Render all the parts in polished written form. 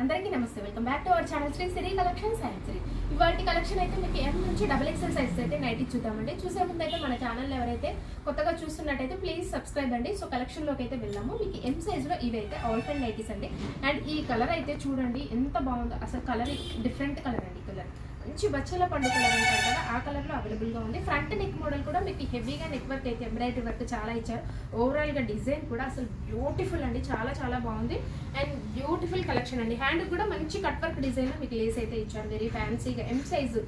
అందరికీ నమస్తే, welcome back to our channel Sri Siri collections and Sri. ఇవాళ కలెక్షన్ అయితే మీకు ఎం నుంచి XXL సైజ్ అయితే నైటీ చూద్దామండి. చూసే ముందు అయితే మన ఛానల్ ఎవరైతే కొత్తగా చూస్తున్నట్టయితే ప్లీజ్ సబ్స్క్రైబ్ అండి. సో కలెక్షన్ లోకి అయితే వెళ్దాము. మీకు ఎం సైజ్ లో ఇవైతే ఆల్ ఫ్రెండ్ నైటీస్ అండి. అండ్ ఈ కలర్ అయితే చూడండి ఎంత బాగుందో, అసలు కలర్ డిఫరెంట్ కలర్ అండి. కలర్ మంచి బచ్చల పండు కలర్ అంటారు కదా, ఆ కలర్ లో అవైలబుల్ గా ఉంది. ఫ్రంట్ నెక్ మోడల్ కూడా మీకు హెవీగా నెక్ వర్క్ అయితే ఎంబ్రాయిడరీ వర్క్ చాలా ఇచ్చారు. ఓవరాల్ గా డిజైన్ కూడా అసలు బ్యూటిఫుల్ అండి, చాలా చాలా బాగుంది. అండ్ బ్యూటిఫుల్ కలెక్షన్ అండి. హ్యాండ్ కూడా మంచి కట్ వర్క్ డిజైన్ లో మీకు లేస్ అయితే ఇచ్చారు, వెరీ ఫ్యాన్సీగా ఎం సైజ్.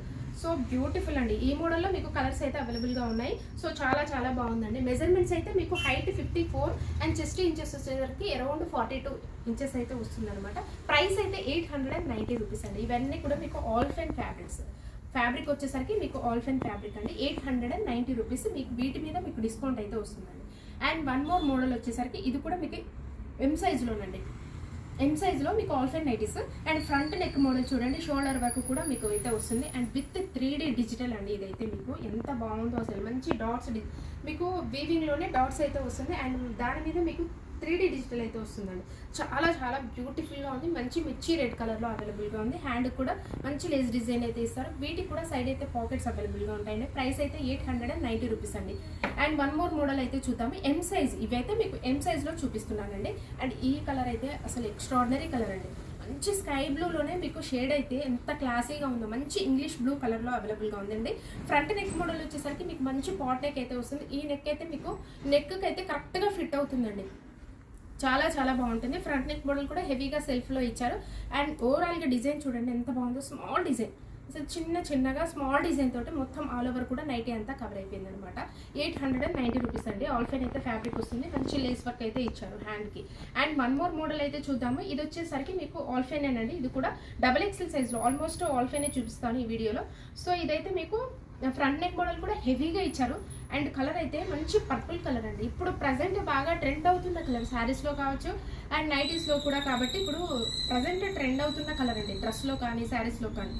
సో బ్యూటిఫుల్ అండి. ఈ మోడల్లో మీకు కలర్స్ అయితే అవైలబుల్గా ఉన్నాయి. సో చాలా చాలా బాగుందండి. మెజర్మెంట్స్ అయితే మీకు హైట్ 54 అండ్ చెస్ట్ ఇంచెస్ వచ్చేసరికి అరౌండ్ 42 ఇంచెస్ అయితే వస్తుంది అనమాట. ప్రైస్ అయితే 890 రూపీస్ అండి. ఇవన్నీ కూడా మీకు ఆల్ ఫెన్ ఫ్యాబ్రిక్స్. ఫ్యాబ్రిక్ వచ్చేసరికి మీకు ఆల్ ఫెన్ ఫ్యాబ్రిక్ అండి. 890 రూపీస్ మీకు వీటి మీద మీకు డిస్కౌంట్ అయితే వస్తుందండి. అండ్ వన్ మోర్ మోడల్ వచ్చేసరికి ఇది కూడా మీకు ఎం సైజ్లోనండి. ఎం సైజ్లో మీకు ఆల్ ఫెన్ nighties. And front neck model చూడండి, షోల్డర్ వర్క్ కూడా మీకు అయితే వస్తుంది. అండ్ విత్ 3D డిజిటల్ అండి. ఇదైతే మీకు ఎంత బాగుందో అసలు, మంచి డాట్స్ మీకు వీవింగ్లోనే డాట్స్ అయితే వస్తుంది. అండ్ దాని మీద మీకు 3D డిజిటల్ అయితే వస్తుందండి. చాలా చాలా బ్యూటిఫుల్గా ఉంది. మంచి మిర్చి రెడ్ కలర్లో అవైలబుల్గా ఉంది. హ్యాండ్ కూడా మంచి లేస్ డిజైన్ అయితే ఇస్తారు. వీటికి కూడా సైడ్ అయితే పాకెట్స్ అవైలబుల్గా ఉంటాయండి. ప్రైస్ అయితే 890 రూపీస్ అండి. అండ్ వన్ మోర్ మోడల్ అయితే చూద్దాము. ఎం సైజ్, ఇవైతే మీకు ఎం సైజ్లో చూపిస్తున్నానండి. అండ్ ఈ కలర్ అయితే అసలు ఎక్స్ట్రాడినరీ కలర్ అండి. మంచి స్కై బ్లూలోనే మీకు షేడ్ అయితే ఎంత క్లాసీగా ఉందో, మంచి ఇంగ్లీష్ బ్లూ కలర్లో అవైలబుల్గా ఉందండి. ఫ్రంట్ నెక్ మోడల్ వచ్చేసరికి మీకు మంచి పాట్ నెక్ అయితే వస్తుంది. ఈ నెక్ అయితే మీకు నెక్కి అయితే కరెక్ట్గా ఫిట్ అవుతుందండి. చాలా చాలా బాగుంటుంది. ఫ్రంట్ నెక్ మోడల్ కూడా హెవీగా సెల్ఫ్లో ఇచ్చారు. అండ్ ఓవరాల్గా డిజైన్ చూడండి ఎంత బాగుందో. స్మాల్ డిజైన్, అసలు చిన్నగా స్మాల్ డిజైన్ తోటి మొత్తం ఆల్ ఓవర్ కూడా నైటీ అంతా కవర్ అయిపోయింది అనమాట. 890 రూపీస్ అండి. ఆల్ ఫెన్ అయితే ఫ్యాబ్రిక్ వస్తుంది. మంచి లేస్ వర్క్ అయితే ఇచ్చారు హ్యాండ్కి. అండ్ వన్ మోర్ మోడల్ అయితే చూద్దాము. ఇది వచ్చేసరికి మీకు ఆల్ ఫెన్ అండి. ఇది కూడా XXL సైజ్లో, ఆల్మోస్ట్ ఆల్ ఫెనే చూపిస్తాను ఈ వీడియోలో. సో ఇదైతే మీకు ఫ్రంట్ నెక్ మోడల్ కూడా హెవీగా ఇచ్చారు. అండ్ కలర్ అయితే మంచి పర్పుల్ కలర్ అండి. ఇప్పుడు ప్రజెంట్ బాగా ట్రెండ్ అవుతున్న కలర్, శారీస్లో కావచ్చు అండ్ నైటీస్లో కూడా. కాబట్టి ఇప్పుడు ప్రజెంట్ ట్రెండ్ అవుతున్న కలర్ అండి, డ్రెస్లో కానీ శారీస్లో కానీ.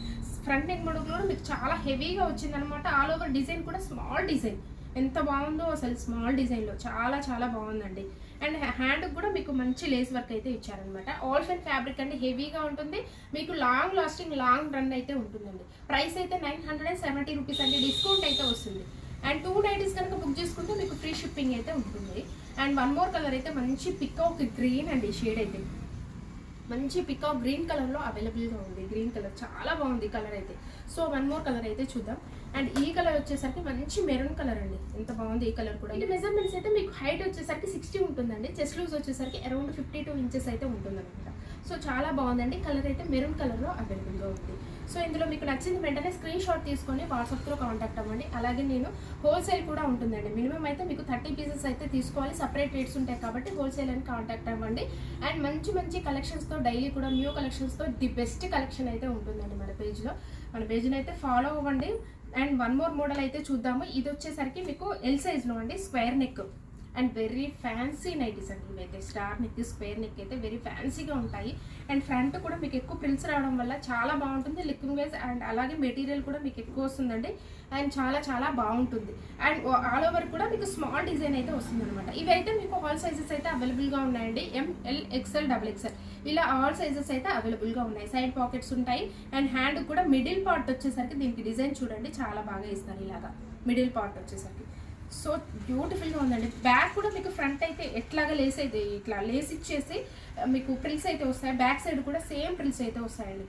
ఫ్రంట్ నెక్ మోడల్ కూడా మీకు చాలా హెవీగా వచ్చిందనమాట. ఆల్ ఓవర్ డిజైన్ కూడా స్మాల్ డిజైన్, ఎంత బాగుందో అసలు. స్మాల్ డిజైన్లో చాలా చాలా బాగుందండి. అండ్ హ్యాండ్ కూడా మీకు మంచి లేస్ వర్క్ అయితే ఇచ్చారనమాట. ఆల్ ఫెన్ ఫ్యాబ్రిక్ అండి, హెవీగా ఉంటుంది. మీకు లాంగ్ లాస్టింగ్, లాంగ్ రన్ అయితే ఉంటుందండి. ప్రైస్ అయితే 970 రూపీస్ అండి. డిస్కౌంట్ అయితే వస్తుంది. అండ్ 2 నైటీస్ కనుక బుక్ చేసుకుంటే మీకు ఫ్రీ షిప్పింగ్ అయితే ఉంటుంది. అండ్ వన్ మోర్ కలర్ అయితే మంచి పికాక్ గ్రీన్ అండి. షేడ్ అయితే మంచి పికాక్ గ్రీన్ కలర్లో అవైలబుల్గా ఉంది. గ్రీన్ కలర్ చాలా బాగుంది కలర్ అయితే. సో వన్ మోర్ కలర్ అయితే చూద్దాం. అండ్ ఈ కలర్ వచ్చేసరికి మంచి మెరూన్ కలర్ అండి. ఎంత బాగుంది ఈ కలర్ కూడా. ఇది మెజర్మెంట్స్ అయితే మీకు హైట్ వచ్చేసరికి 60 ఉంటుందండి. చెస్ట్ లూజ్ వచ్చేసరికి అరౌండ్ 52 ఇంచెస్ అయితే ఉంటుంది అనమాట. సో చాలా బాగుందండి. కలర్ అయితే మెరూన్ కలర్లో అవైలబుల్గా ఉంది. సో ఇందులో మీకు నచ్చింది వెంటనే స్క్రీన్ షాట్ తీసుకొని వాట్సాప్లో కాంటాక్ట్ అవ్వండి. అలాగే నేను హోల్సేల్ కూడా ఉంటుందండి. మినిమం అయితే మీకు 30 పీసెస్ అయితే తీసుకోవాలి. సపరేట్ రేట్స్ ఉంటాయి కాబట్టి హోల్సేల్ అని కాంటాక్ట్ అవ్వండి. అండ్ మంచి మంచి కలెక్షన్స్తో డైలీ కూడా న్యూ కలెక్షన్స్తో ది బెస్ట్ కలెక్షన్ అయితే ఉంటుందండి మన పేజ్లో. మన పేజ్ని అయితే ఫాలో అవ్వండి. అండ్ వన్ మోర్ మోడల్ అయితే చూద్దాము. ఇది వచ్చేసరికి మీకు ఎల్ సైజ్లో అండి, square neck and very fancy nighties అండి. ఇవైతే స్టార్ నెక్, స్క్వేర్ నెక్ అయితే వెరీ ఫ్యాన్సీగా ఉంటాయి. అండ్ ఫ్రంట్ కూడా మీకు ఎక్కువ ప్రిల్స్ రావడం వల్ల చాలా బాగుంటుంది లుకింగ్ వైజ్. అండ్ అలాగే మెటీరియల్ కూడా మీకు ఎక్కువ వస్తుందండి. అండ్ చాలా చాలా బాగుంటుంది. అండ్ ఆల్ ఓవర్ కూడా మీకు స్మాల్ డిజైన్ అయితే వస్తుంది అనమాట. ఇవైతే మీకు ఆల్ సైజెస్ అయితే అవైలబుల్గా ఉన్నాయండి. ML, XL, XXL ఇలా ఆల్ సైజెస్ అయితే అవైలబుల్గా ఉన్నాయి. సైడ్ పాకెట్స్ ఉంటాయి. అండ్ హ్యాండ్ కూడా మిడిల్ పార్ట్ వచ్చేసరికి దీనికి డిజైన్ చూడండి చాలా బాగా ఇస్తారు. ఇలాగా మిడిల్ పార్ట్ వచ్చేసరికి సో బ్యూటిఫుల్గా ఉందండి. బ్యాక్ కూడా మీకు ఫ్రంట్ అయితే ఎట్లాగా లేస్ అయితే ఇట్లా లేస్ ఇచ్చేసి మీకు ప్రిల్స్ అయితే వస్తాయి. బ్యాక్ సైడ్ కూడా సేమ్ ప్రిల్స్ అయితే వస్తాయండి.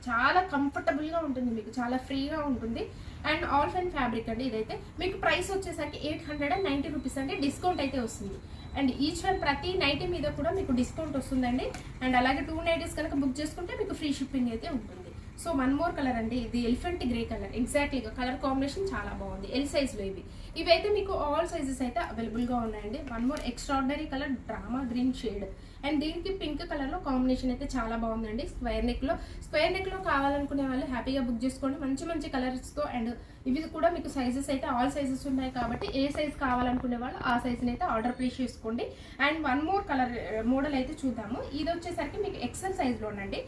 చాలా కంఫర్టబుల్గా ఉంటుంది, మీకు చాలా ఫ్రీగా ఉంటుంది. అండ్ ఆల్ ఫెన్ ఫ్యాబ్రిక్ అండి. ఇదైతే మీకు ప్రైస్ వచ్చేసరికి 890 రూపీస్ అండి. డిస్కౌంట్ అయితే వస్తుంది. అండ్ ఈచ్ వన్ ప్రతి నైటీ మీద కూడా మీకు డిస్కౌంట్ వస్తుందండి. అండ్ అలాగే 2 నైటీస్ కనుక బుక్ చేసుకుంటే మీకు ఫ్రీ షిప్పింగ్ అయితే ఉంటుంది. సో వన్ మోర్ కలర్ అండి. ఇది ఎలిఫెంట్ గ్రే కలర్. ఎగ్జాక్ట్లీగా కలర్ కాంబినేషన్ చాలా బాగుంది. ఎల్ సైజ్లో ఇవైతే మీకు ఆల్ సైజెస్ అయితే అవైలబుల్గా ఉన్నాయండి. One more extraordinary colour drama green shade. And దీనికి పింక్ కలర్లో కాంబినేషన్ అయితే చాలా బాగుందండి. స్క్వేర్ నెక్లో కావాలనుకునే వాళ్ళు హ్యాపీగా బుక్ చేసుకోండి. మంచి మంచి కలర్స్తో. అండ్ ఇవి కూడా మీకు సైజెస్ అయితే ఆల్ సైజెస్ ఉన్నాయి కాబట్టి ఏ సైజ్ కావాలనుకునే వాళ్ళు ఆ సైజ్ని అయితే ఆర్డర్ ప్లేస్ చేసుకోండి. And one more colour model అయితే చూద్దాము. ఇది వచ్చేసరికి మీకు XL సైజ్లోనండి.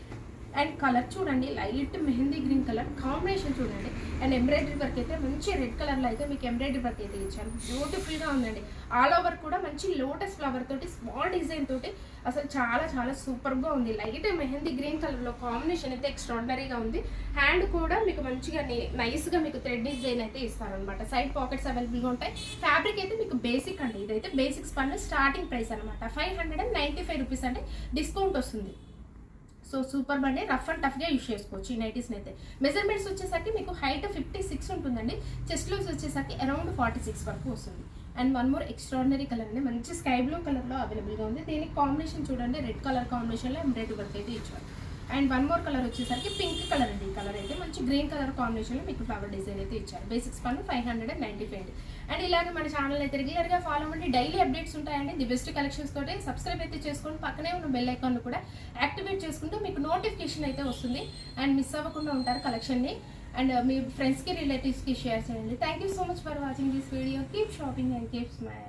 అండ్ కలర్ చూడండి, light mehndi green colour combination చూడండి. అండ్ ఎంబ్రాయిడరీ వర్క్ అయితే మంచి రెడ్ కలర్లో అయితే మీకు ఎంబ్రాయిడరీ వర్క్ అయితే ఇచ్చారు. బ్యూటిఫుల్గా ఉందండి. ఆల్ ఓవర్ కూడా మంచి లోటస్ ఫ్లవర్ తోటి స్మాల్ డిజైన్ తోటి అసలు చాలా చాలా సూపర్గా ఉంది. లైట్ మెహందీ గ్రీన్ కలర్లో కాంబినేషన్ అయితే ఎక్స్ట్రాడినరీగా ఉంది. హ్యాండ్ కూడా మీకు మంచిగా నైస్గా మీకు థ్రెడ్ డిజైన్ అయితే ఇస్తారనమాట. సైడ్ పాకెట్స్ అవైలబుల్గా ఉంటాయి. ఫ్యాబ్రిక్ అయితే మీకు బేసిక్ అండి, ఇదైతే బేసిక్ స్పన్ స్టార్టింగ్ ప్రైస్ అనమాట 595 రూపీస్ అంటే డిస్కౌంట్ వస్తుంది. సో సూపర్ బండి, రఫ్ అండ్ టఫ్గా యూస్ చేసుకోవచ్చు ఈ నైటీస్ని అయితే. మెజర్మెంట్స్ వచ్చేసరికి మీకు హైట్ 56 ఉంటుందండి, చెస్ట్ లూజ్ వచ్చేసరికి అరౌండ్ 46 వరకు వస్తుంది. And one more extraordinary colour అండి, మంచి స్కై బ్లూ కలర్లో అవైలబుల్గా ఉంది. దీనికి కాంబినేషన్ చూడండి, రెడ్ కలర్ కాంబినేషన్లో ఎంబ్రాయిడరీ వర్క్ అయితే ఇచ్చారు. అండ్ వన్ మోర్ కలర్ వచ్చేసరికి పింక్ కలర్ అండి. ఈ కలర్ అయితే మంచి గ్రీన్ కలర్ కాంబినేషన్లో మీకు ఫ్లవర్ డిజైన్ అయితే ఇచ్చారు. బేసిక్స్ పన్ను 595. అండ్ ఇలాగే మన ఛానల్ అయితే రెగ్యులర్గా ఫాలో అవ్వండి, డైలీ అప్డేట్స్ ఉంటాయండి. ది బెస్ట్ కలెక్షన్స్ తోటి సబ్స్క్రైబ్ అయితే చేసుకోండి, పక్కనే ఉన్న బెల్ ఐకాన్ కూడా యాక్టివేట్ చేసుకుంటూ మీకు నోటిఫికేషన్ అయితే వస్తుంది. అండ్ మిస్ అవ్వకుండా ఉంటారు కలెక్షన్ని. అండ్ మీ ఫ్రెండ్స్కి రిలేటివ్స్కి షేర్ చేయండి. Thank you so much for watching this video. Keep shopping and keep smile.